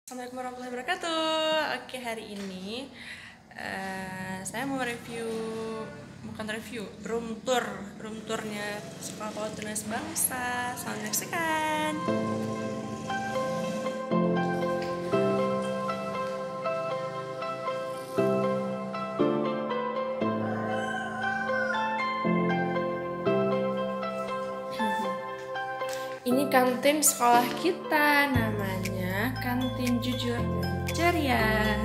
Assalamualaikum warahmatullahi wabarakatuh. Oke, hari ini saya mau room tournya Sekolah PAUD Tunas Bangsa. Selamat menyaksikan. Ini kantin sekolah kita, namanya Kantin Jujur dan Ceria.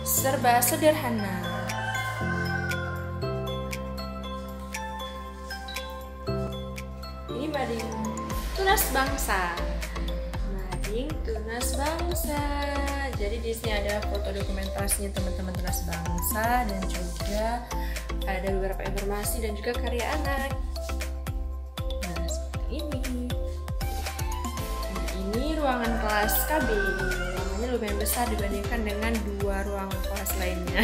Serba sederhana. Ini Mading Tunas Bangsa. Mading Tunas Bangsa. Jadi di sini ada foto dokumentasinya teman-teman Tunas Bangsa dan juga ada beberapa informasi dan juga karya anak. Nah, seperti ini. Nah, ini ruangan kelas KB. Ruangannya lumayan besar dibandingkan dengan dua ruangan kelas lainnya.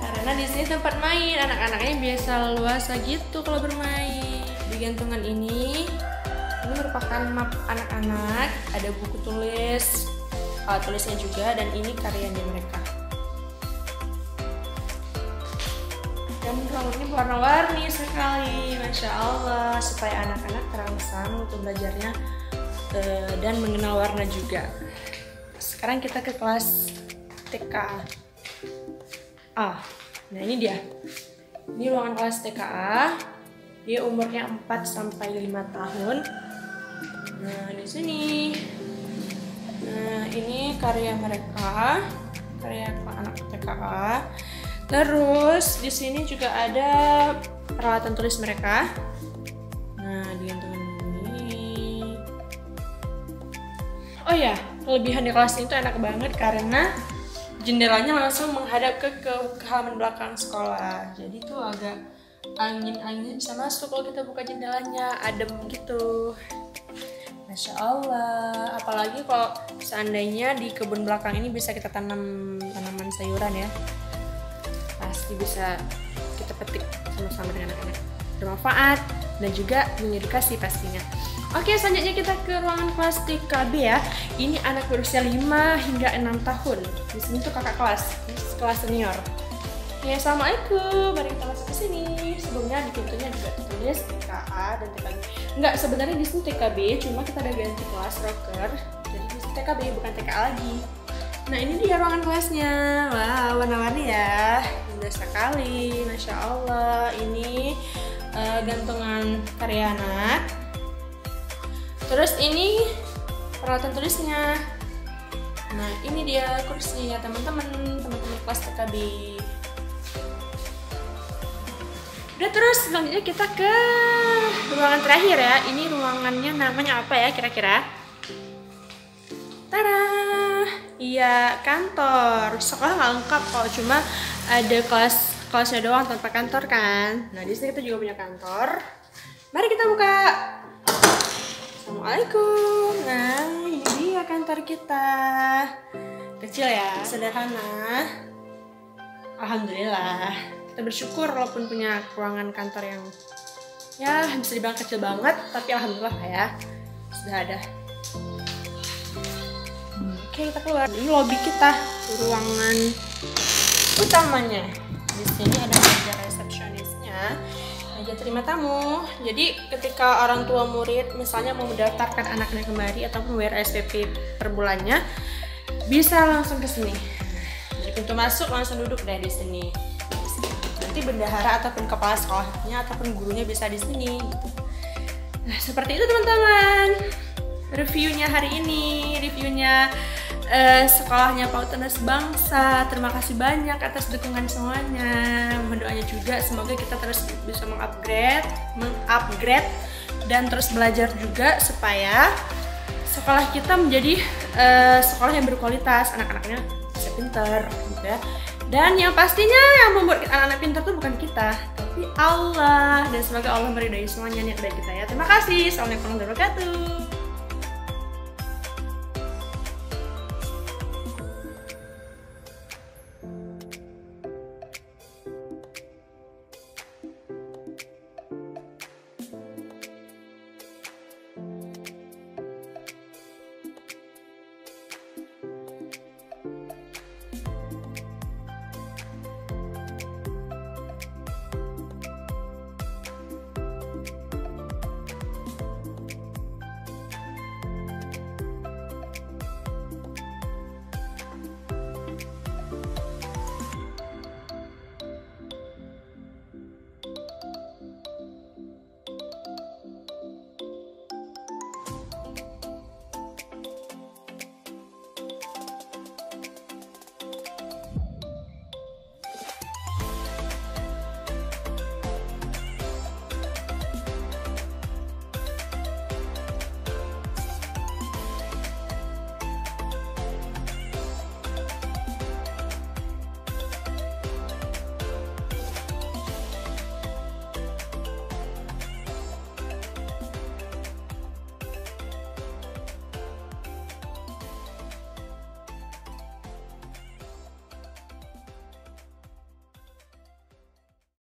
Karena di sini tempat main, anak-anaknya biasa leluasa gitu kalau bermain. Di gantungan ini merupakan map anak-anak, ada buku tulisnya juga, dan ini karyanya mereka. Dan ruangan ini warna-warni sekali, Masya Allah, supaya anak-anak terangsang untuk belajarnya dan mengenal warna juga. Sekarang kita ke kelas TKA. Nah ini dia. Ini ruangan kelas TKA. Dia umurnya 4-5 tahun. Nah di sini. Nah ini karya mereka, karya anak TKA. Terus di sini juga ada peralatan tulis mereka. Nah, di gantungan ini. Oh ya, kelebihan di kelas ini tuh enak banget karena jendelanya langsung menghadap ke halaman belakang sekolah. Jadi tuh agak angin-anginnya bisa masuk kalau kita buka jendelanya, adem gitu. Masya Allah. Apalagi kalau seandainya di kebun belakang ini bisa kita tanam tanaman sayuran ya. Pasti bisa kita petik sama-sama dengan anak-anak, bermanfaat dan juga mengedukasi pastinya. Oke, selanjutnya kita ke ruangan kelas TKB ya. Ini anak berusia 5 hingga 6 tahun. Di sini tuh kakak kelas senior. Ya, assalamualaikum. Mari kita masuk ke sini. Sebelumnya di pintunya juga tertulis TKA dan TKB. Enggak, sebenarnya di sini TKB, cuma kita udah ganti kelas rocker. Jadi di sini TKB bukan TKA lagi. Nah ini dia ruangan kelasnya. Wah, warna-warni ya, indah sekali, Masya Allah. Ini gantungan karya anak. Terus ini peralatan tulisnya. Nah ini dia kursinya teman-teman kelas TKB. Udah, terus selanjutnya kita ke ruangan terakhir ya. Ini ruangannya namanya apa ya kira-kira? Tada! Iya, kantor. Sekolah nggak lengkap kok, cuma ada kelasnya doang tanpa kantor kan. Nah di sini kita juga punya kantor. Mari kita buka. Assalamualaikum. Nah ini dia kantor kita. Kecil ya, sederhana. Alhamdulillah. Kita bersyukur walaupun punya ruangan kantor yang ya bisa dibilang kecil banget, tapi alhamdulillah ya sudah ada. Oke, kita keluar. Ini lobby kita, ruangan utamanya. Di sini ada meja resepsionisnya, meja terima tamu. Jadi ketika orang tua murid misalnya mau mendaftarkan anaknya kembali ataupun bayar SPP per bulannya, bisa langsung ke sini. Jadi pintu masuk langsung duduk deh di sini. Nanti bendahara ataupun kepala sekolahnya ataupun gurunya bisa di sini. Nah, seperti itu teman-teman. Reviewnya hari ini, reviewnya sekolahnya PAUD Tunas Bangsa. Terima kasih banyak atas dukungan semuanya. Mohon doanya juga semoga kita terus bisa mengupgrade dan terus belajar juga supaya sekolah kita menjadi sekolah yang berkualitas, anak-anaknya bisa pintar gitu ya. Dan yang pastinya yang membuat anak-anak pintar itu bukan kita, tapi Allah. Dan semoga Allah meridai semuanya niat baik kita ya. Terima kasih. Assalamualaikum warahmatullahi wabarakatuh.